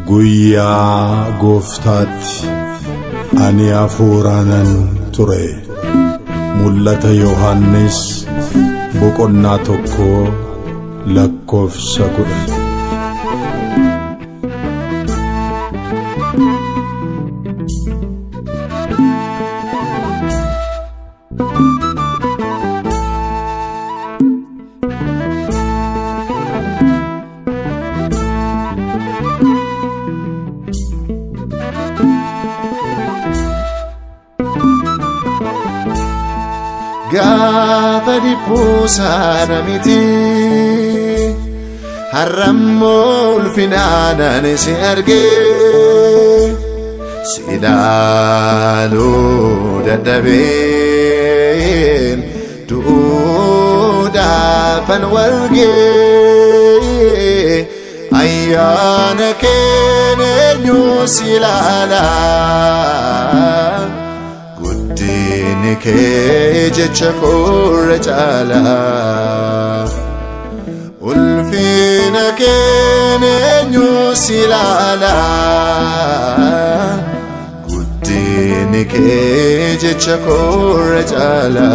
Guyyaa gooftaatti ani hafuuraanan ture. Mul'ata Yohannis boqonnaa 1:10. Gaafa dhiphuusaana miti har'ammoo ulfinaan si argee si ilaaluu dadhabeen du'uudhaafan walgee ayyaana kee eenyu si ilaalaa Nike jecha korra chala ulfina eenyu si ilaala guddinni kee jecha korra chala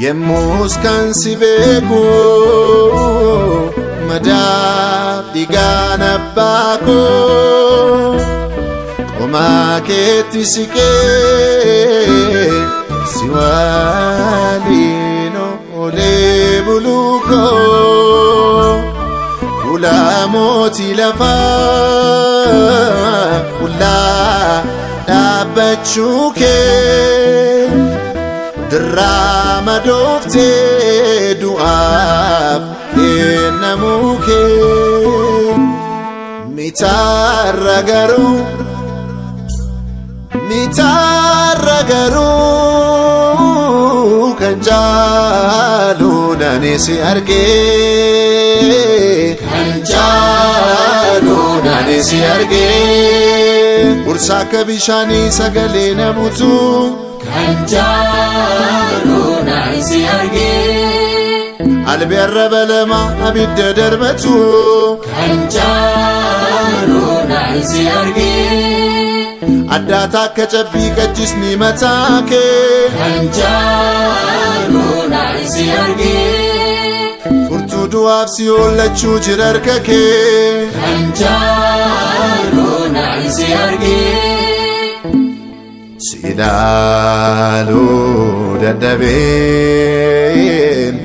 Yemmus kan si beeku madaaf dhiigaan abbaa koo qomaa keetti siqee si waliin olee buluu koo fuula mootii lafaa qullaa dhaabbachuu kee Drama dofte du'aaf kennamuu kee mitarra garuu kan jaaluudhaan si argee Ursa akka bishaanii sagalee namuutu Kanjaaluudhaan si argee Albeerra balama abidda darbatu Kanjaaluudhaan si argee Addaata akka cabbii qajjisni mataa kee Kanjaaluudhaan si argee Furtuu du'aaf si oolchuu jira harka kee Kanjaaluudhaan si argee Si ilaaluu dadhabeen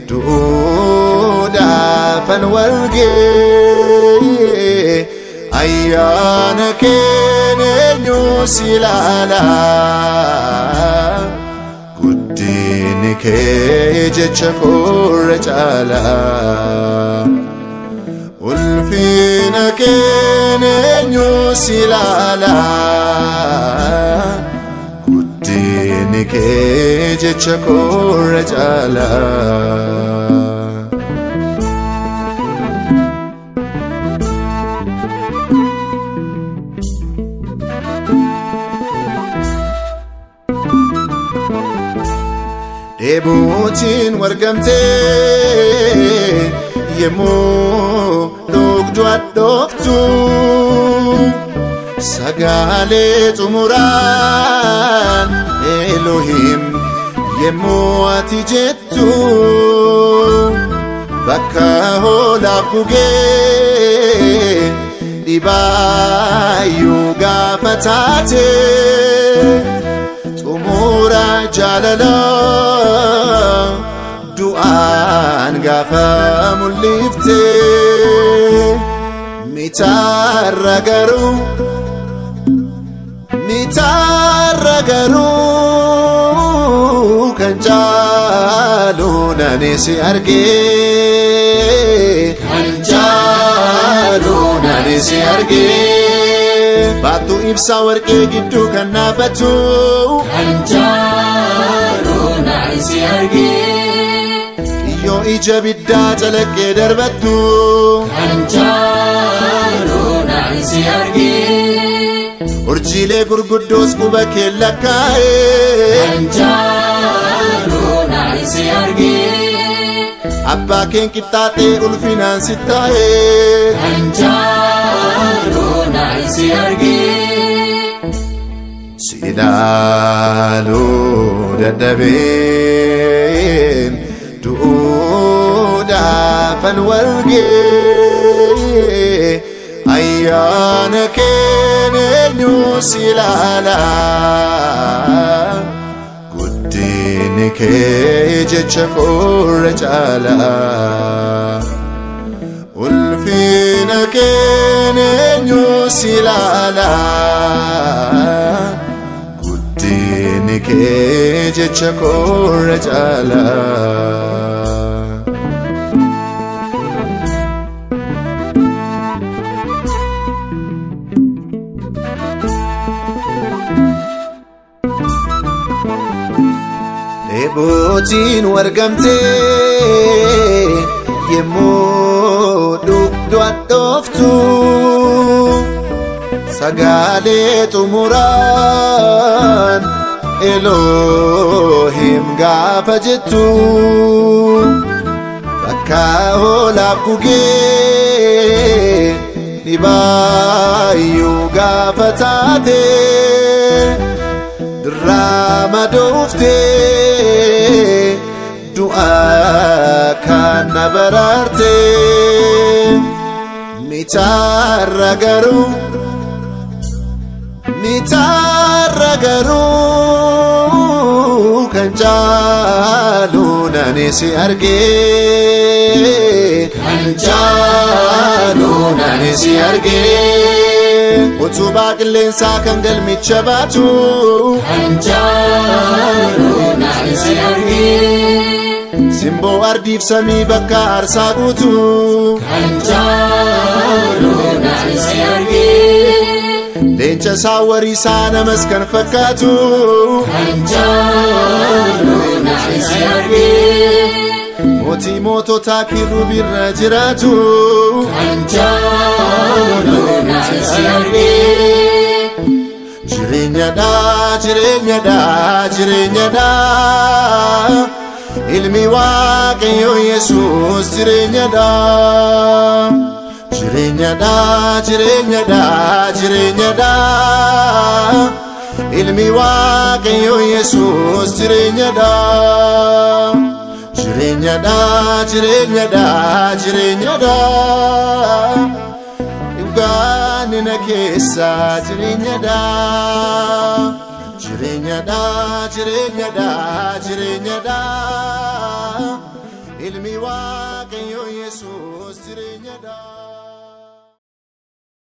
du'uudhaafan walgee ayyaana kee eenyu si ilaalaa guddinni kee jecha korra caalaa ulfina kee eenyu si ilaalaa Nike jecha korra chala Deebuutiin wargamte yemmoo dhugdu addooftu Sagale tumuraan Elohim yemmoo ati jettu bakka hoolaaf gugee dhibaayyuu gaafa taate tumura jaalala du'aan gaafa mul'ifte mitarra garuu kan jaaluudhaan si argee baattuu ibsaa warqee gidduu kan dhaabbatu kan jaaluudhaan si argee iyyoo ija biddaa calaqqee darbattu kan jaaluudhaan si argee urjiilee gurguddoos quba kee lakkaa'e Anjaalonaan si argee abbaa keen qixxaaxee ulfinaan si taa'e Anjaalonaan si argee si ilaaluu dadhabeen du'uudhaafan walgee ayyaana keen eenyu si ilaalaa guddinni kee jecha koorra caalaa ulfina keen eenyu si ilaalaa guddinni kee jecha koorra caalaa Leebotiin wargamtee yemmuu dhugdu addooftu sagaalee xumuraan Elohim gaafa jettu bakka hoolaaf gugee dhibaayyuu gaafa taate Drama dofte du'a kana bararte mitarra garu kan jaalunani si argee kan jaalunani si argee utubaa qilleensaa kan galmicha baatu Anjaalonaan si argee simboo ardiif samii bakka aarsaa guutu Anjaalonaan si argee leenca saawwariisaa namas kan fakkaatu Anjaalonaan si argee mootii moototaa kiruubirra jiraatu Anjaalonaan si argee jireenyadha ilmi waaqayyo Yesuus jireenyadha ilmi waaqayyo Yesuus jireenyadha Ugaanina keessa jireenyadha ilmi waaqayyo Yesuus jireenyadha